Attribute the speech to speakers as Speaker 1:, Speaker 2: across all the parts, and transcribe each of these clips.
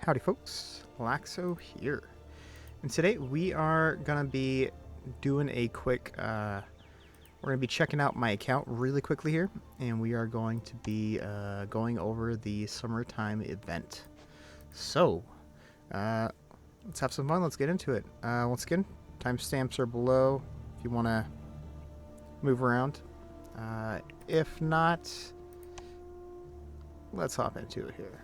Speaker 1: Howdy folks, Laxo here. And today we are going to be doing a quick, we're going to be checking out my account really quickly here. And we are going to be going over the summertime event. So, let's have some fun, let's get into it. Once again, timestamps are below if you want to move around. If not, let's hop into it here.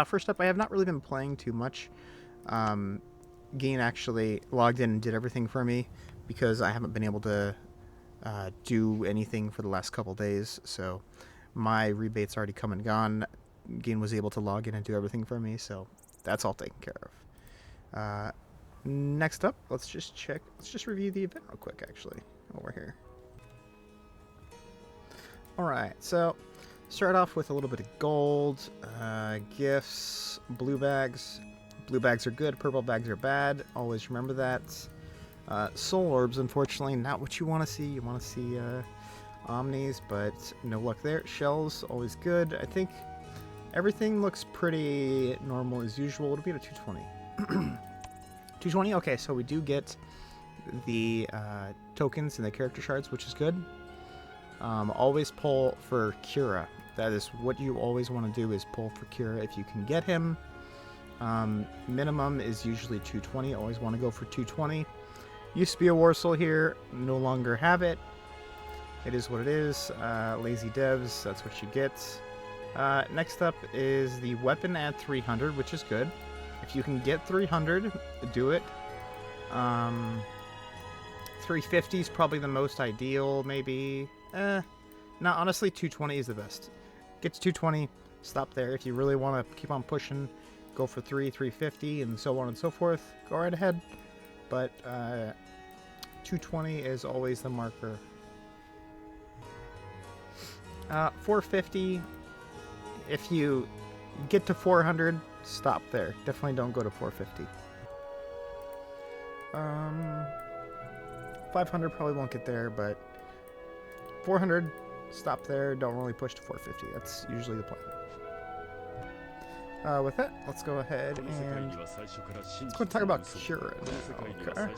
Speaker 1: First up, I have not really been playing too much. Geen actually logged in and did everything for me because I haven't been able to do anything for the last couple days. So my rebate's already come and gone. Geen was able to log in and do everything for me, so that's all taken care of. Next up, let's just review the event real quick, actually, while we're here. Alright, so start off with a little bit of gold, gifts, blue bags. Blue bags are good, purple bags are bad. Always remember that. Soul orbs, unfortunately, not what you want to see. You want to see omnis, but no luck there. Shells, always good. I think everything looks pretty normal as usual. It'll be at a 220. 220? Okay, so we do get the tokens and the character shards, which is good. Always pull for Kira. That is what you always want to do, is pull for Kira if you can get him. Minimum is usually 220. Always want to go for 220. Used to be a war soul here. No longer have it. It is what it is. Lazy devs, that's what you get. Next up is the weapon at 300, which is good. If you can get 300, do it. 350 is probably the most ideal, maybe. No, honestly, 220 is the best. Get to 220, stop there. If you really want to keep on pushing, go for 350, and so on and so forth. Go right ahead. But 220 is always the marker. 450, if you get to 400, stop there. Definitely don't go to 450. 500 probably won't get there, but 400, stop there. Don't really push to 450. That's usually the plan. With that, let's go ahead and let's go and talk about Kira now. Okay.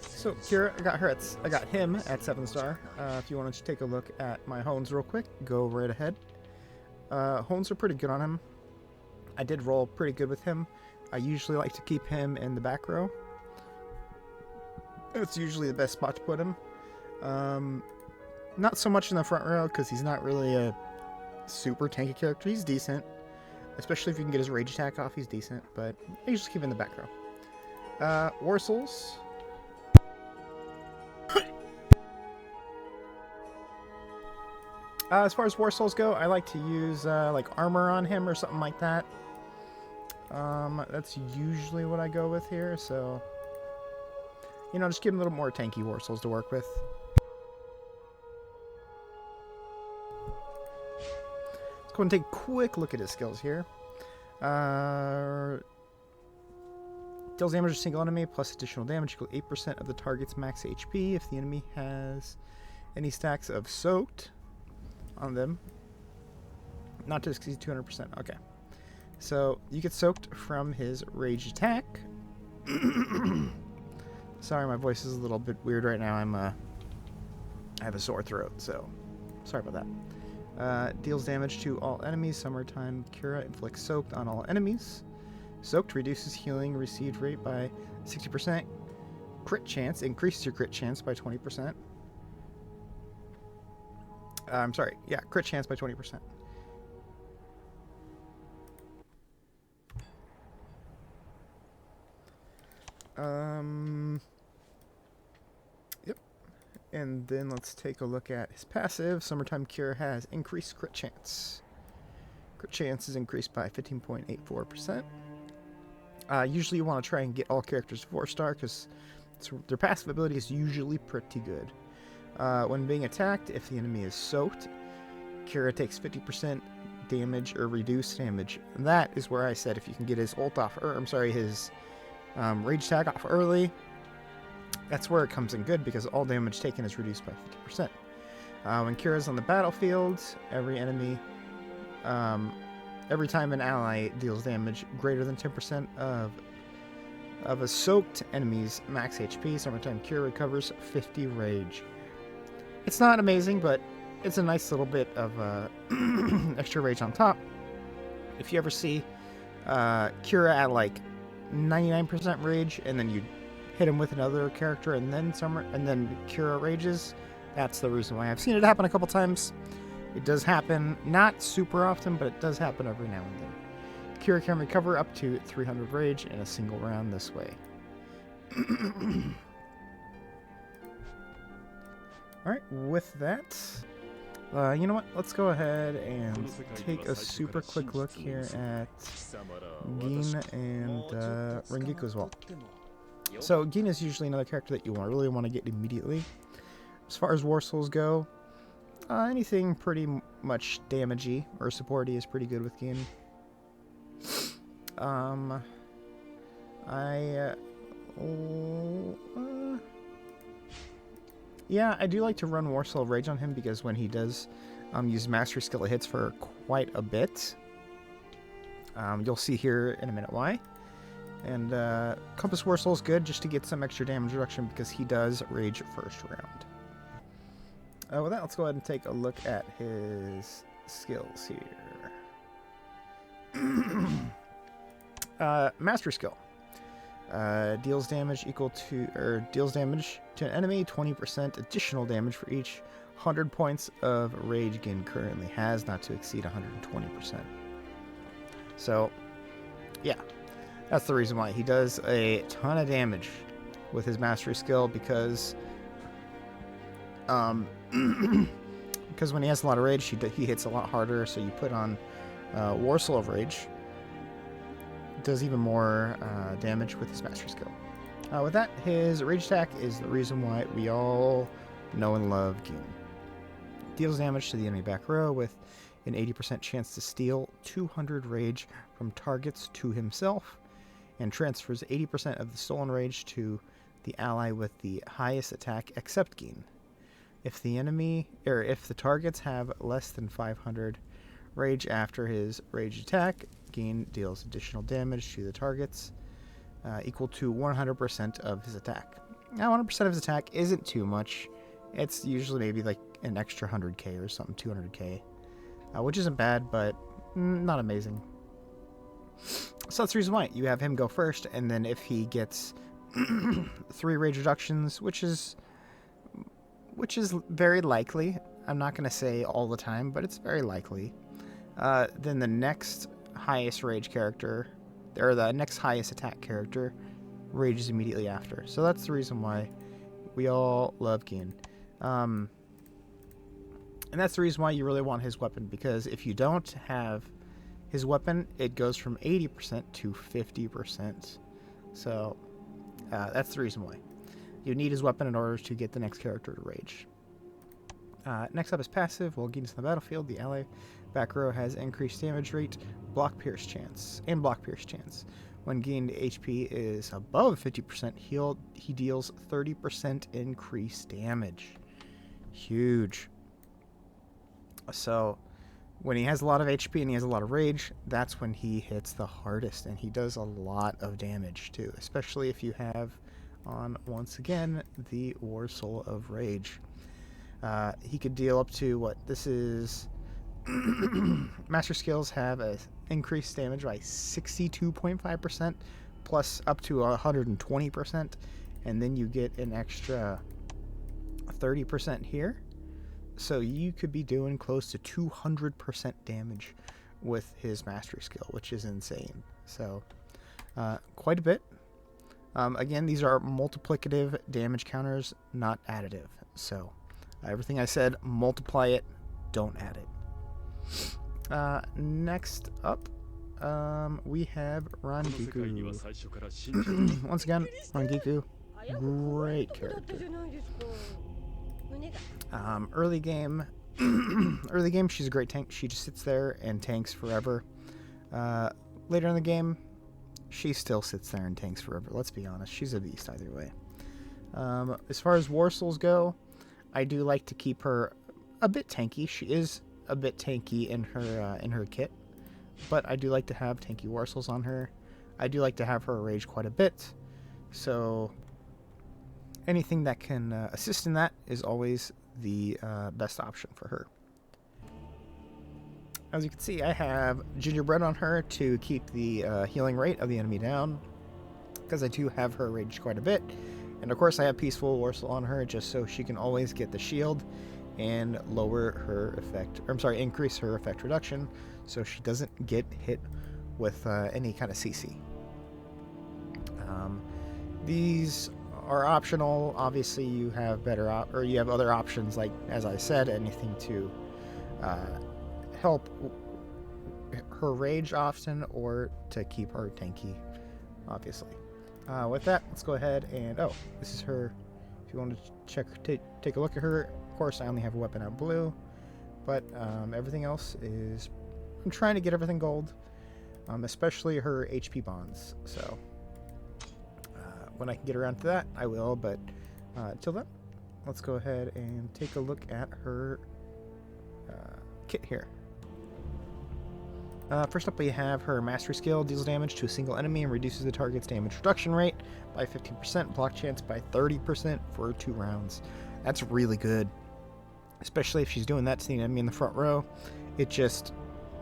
Speaker 1: So Kira, I got him at 7-star. If you want to take a look at my hones real quick, go right ahead. Hones are pretty good on him. I did roll pretty good with him. I usually like to keep him in the back row. It's usually the best spot to put him. Not so much in the front row because he's not really a super tanky character. He's decent, especially if you can get his rage attack off. He's decent, but I usually keep him in the back row. War Souls. As far as War Souls go, I like to use like armor on him or something like that. That's usually what I go with here, so you know, just give him a little more tanky War Souls to work with. Let's go and take a quick look at his skills here. Deals damage to a single enemy plus additional damage equal 8% of the target's max HP if the enemy has any stacks of soaked on them. Not to exceed 200%. Okay. So you get soaked from his rage attack. Sorry, my voice is a little bit weird right now. I have a sore throat, so sorry about that. Deals damage to all enemies. Summertime Kira inflicts soaked on all enemies. Soaked reduces healing received rate by 60%. Crit chance increases your crit chance by 20%. I'm sorry. Yeah, crit chance by 20%. Yep. And then let's take a look at his passive. Summertime Cure has increased crit chance. Crit chance is increased by 15.84%. Usually you want to try and get all characters 4-star because their passive ability is usually pretty good. When being attacked, if the enemy is soaked, Kira takes 50% damage or reduced damage. And that is where I said if you can get his ult off, or I'm sorry, his rage attack off early, that's where it comes in good because all damage taken is reduced by 50%. When Kira's on the battlefield, every enemy Every time an ally deals damage greater than 10% of a soaked enemy's max HP, Summertime Cure recovers 50 rage. It's not amazing, but it's a nice little bit of extra rage on top. If you ever see Cure at like 99% rage, and then you hit him with another character, and then Cure rages, that's the reason why. I've seen it happen a couple times. It does happen, not super often, but it does happen every now and then. Cure can recover up to 300 rage in a single round this way. Alright, with that, you know what? Let's go ahead and take a super quick look here at Gin and Rangiku as well. So Gin is usually another character that you really want to get immediately. As far as War Souls go, anything pretty much damagey or supporty is pretty good with Gin. Yeah, I do like to run War Soul Rage on him because when he does use Mastery Skill, it hits for quite a bit. You'll see here in a minute why. And Compass War Soul is good just to get some extra damage reduction because he does Rage first round. With that, let's go ahead and take a look at his skills here. Mastery Skill. Deals damage to an enemy, 20% additional damage for each 100 points of Rage Gin currently has, not to exceed 120%. So, yeah, that's the reason why he does a ton of damage with his Mastery Skill, because because when he has a lot of Rage, he hits a lot harder. So you put on War Soul of Rage, does even more damage with his Mastery Skill. With that, his Rage attack is the reason why we all know and love Gin. Deals damage to the enemy back row with an 80% chance to steal 200 Rage from targets to himself, and transfers 80% of the stolen Rage to the ally with the highest attack except Gin. If the targets have less than 500 Rage after his Rage attack, Gin deals additional damage to the targets equal to 100% of his attack. Now, 100% of his attack isn't too much. It's usually maybe like an extra 100k or something, 200k, which isn't bad, but not amazing. So that's the reason why you have him go first, and then if he gets 3 Rage reductions, which is very likely. I'm not going to say all the time, but it's very likely. Then the next highest Rage character, or the next highest attack character, rages immediately after. So that's the reason why we all love Gin. And that's the reason why you really want his weapon, because if you don't have his weapon, it goes from 80% to 50%. So that's the reason why. You need his weapon in order to get the next character to rage. Next up is passive. While Gin's in the battlefield, the ally back row has increased damage rate, block pierce chance. When Gin HP is above 50% healed, he deals 30% increased damage. Huge. So when he has a lot of HP and he has a lot of rage, that's when he hits the hardest, and he does a lot of damage too, especially if you have on, once again, the War Soul of Rage. He could deal up to what this is. Master skills have a increased damage by 62.5% plus up to 120%, and then you get an extra 30% here. So you could be doing close to 200% damage with his mastery skill, which is insane. So quite a bit. Again, these are multiplicative damage counters, not additive. So everything I said, multiply it, don't add it. Next up, we have Rangiku. Once again, Rangiku, great character. Early game, she's a great tank. She just sits there and tanks forever. Later in the game, she still sits there and tanks forever. Let's be honest, she's a beast either way. As far as War Souls go, I do like to keep her a bit tanky. She is a bit tanky in her kit, but I do like to have tanky Warsals on her. I do like to have her rage quite a bit, so anything that can assist in that is always the best option for her. As you can see, I have Gingerbread on her to keep the healing rate of the enemy down, because I do have her rage quite a bit. And of course I have Peaceful Warsal on her just so she can always get the shield and lower her effect, or I'm sorry, increase her effect reduction so she doesn't get hit with any kind of CC. These are optional. Obviously you have you have other options, like, as I said, anything to help her rage often or to keep her tanky, obviously. With that, let's go ahead and, oh, this is her. If you want to take a look at her, of course I only have a weapon out blue, but everything else is, I'm trying to get everything gold, especially her HP bonds. So when I can get around to that, I will, but till then, let's go ahead and take a look at her kit here. First up, we have her Mastery Skill, deals damage to a single enemy and reduces the target's damage reduction rate by 15%, block chance by 30% for 2 rounds. That's really good, especially if she's doing that to the enemy in the front row. It just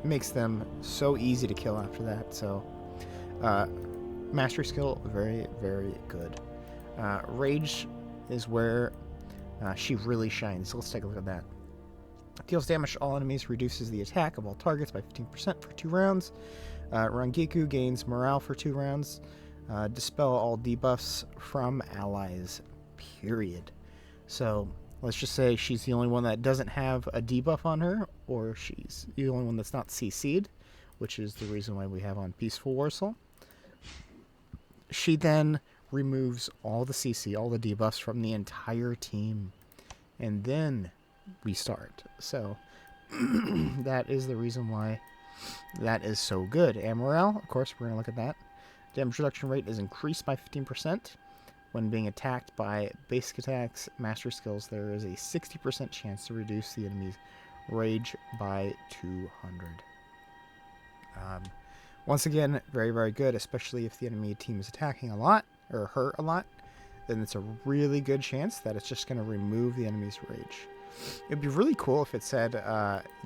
Speaker 1: makes them so easy to kill after that. So, Mastery Skill, very, very good. Rage is where she really shines. So let's take a look at that. Deals damage to all enemies, reduces the attack of all targets by 15% for 2 rounds. Rangiku gains morale for 2 rounds. Dispel all debuffs from allies, period. So let's just say she's the only one that doesn't have a debuff on her, or she's the only one that's not CC'd, which is the reason why we have on Peaceful Warsal. She then removes all the CC, all the debuffs from the entire team, and then restart. So that is the reason why that is so good. And morale, of course, we're going to look at that. Damage reduction rate is increased by 15%. When being attacked by basic attacks, master skills, there is a 60% chance to reduce the enemy's rage by 200. Once again, very, very good, especially if the enemy team is attacking a lot, or her a lot, then it's a really good chance that it's just going to remove the enemy's rage. It'd be really cool if it said,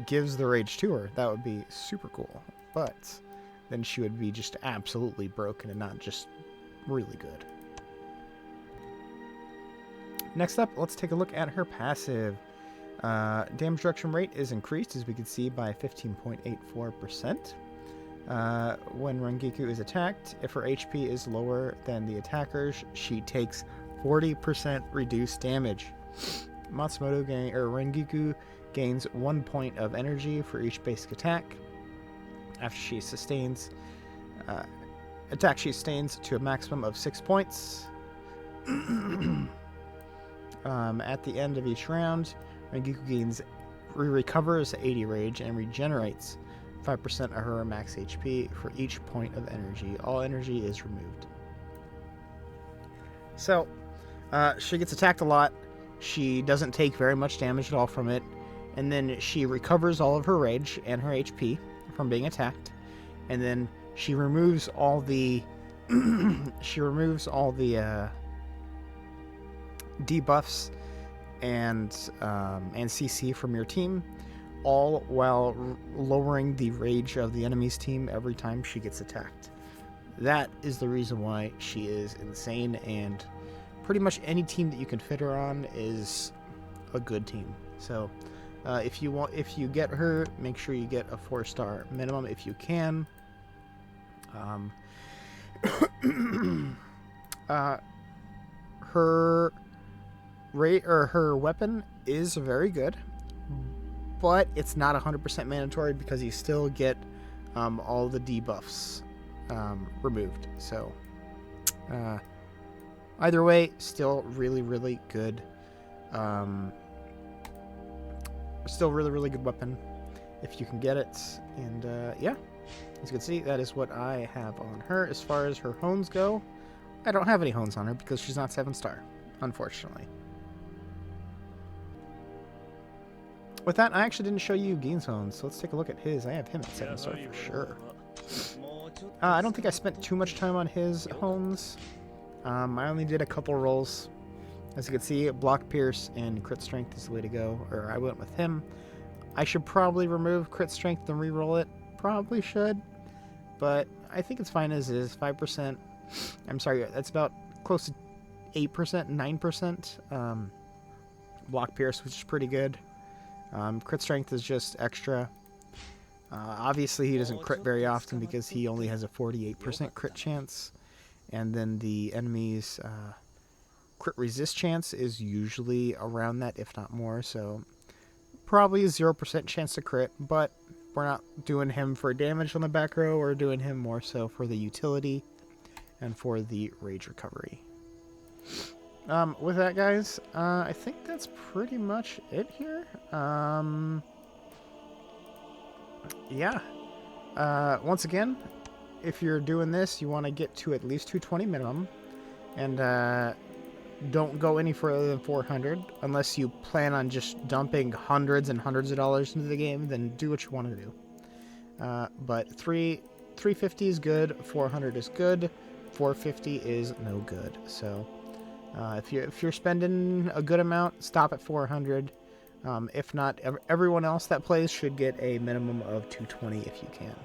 Speaker 1: gives the rage to her. That would be super cool. But then she would be just absolutely broken and not just really good. Next up, let's take a look at her passive. Damage reduction rate is increased, as we can see, by 15.84%. When Rangiku is attacked, if her HP is lower than the attacker's, she takes 40% reduced damage. Rangiku gains 1 point of energy for each basic attack. After she sustains she sustains to a maximum of 6 points. At the end of each round, Rangiku recovers 80 rage and regenerates 5% of her max HP for each point of energy. All energy is removed. So, she gets attacked a lot. She doesn't take very much damage at all from it, and then she recovers all of her rage and her HP from being attacked, and then she removes all the debuffs and CC from your team, all while lowering the rage of the enemy's team every time she gets attacked. That is the reason why she is insane, and pretty much any team that you can fit her on is a good team. So if you get her, make sure you get a 4-star minimum if you can. Her weapon is very good, but it's not 100% mandatory because you still get all the debuffs removed. So either way, still really, really good. Still really, really good weapon if you can get it. And yeah, as you can see, that is what I have on her. As far as her hones go, I don't have any hones on her because she's not 7-star, unfortunately. with that, I actually didn't show you Gein's Hones, so let's take a look at his. I have him at 7-star for sure. I don't think I spent too much time on his Hones. I only did a couple rolls. As you can see, Block Pierce and Crit Strength is the way to go, or I went with him. I should probably remove Crit Strength and re-roll it. Probably should, but I think it's fine as is. 5%. I'm sorry, that's about close to 8%, 9%. Block Pierce, which is pretty good. Crit Strength is just extra. Obviously, he doesn't crit very often because he only has a 48% crit chance. And then the enemy's crit resist chance is usually around that, if not more. So probably a 0% chance to crit, but we're not doing him for damage on the back row. We're doing him more so for the utility and for the rage recovery. With that, guys, I think that's pretty much it here. Yeah. Once again, if you're doing this, you want to get to at least 220 minimum, and don't go any further than 400 unless you plan on just dumping hundreds and hundreds of dollars into the game. Then do what you want to do. But 350 is good, 400 is good, 450 is no good. So if you're spending a good amount, stop at 400. If not, everyone else that plays should get a minimum of 220 if you can.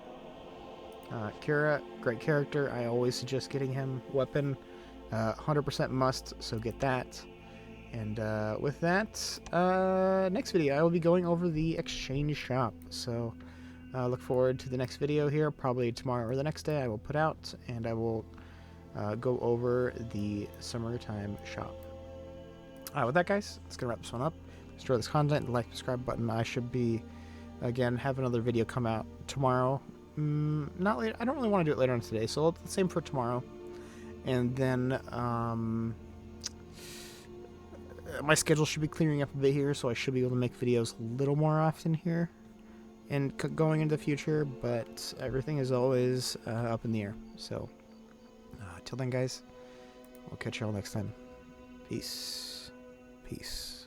Speaker 1: Kira, great character. I always suggest getting him. Weapon, 100% must, so get that. And with that, next video I will be going over the exchange shop. So look forward to the next video here, probably tomorrow or the next day I will put out, and I will go over the summertime shop. With that, guys, let's gonna wrap this one up. Enjoy this content, the like, subscribe button. I should be, again, have another video come out tomorrow. Not late. I don't really want to do it later on today, so the same for tomorrow. And then my schedule should be clearing up a bit here, so I should be able to make videos a little more often here and going into the future. But everything is always up in the air. So till then, guys, I'll catch you all next time. Peace. Peace.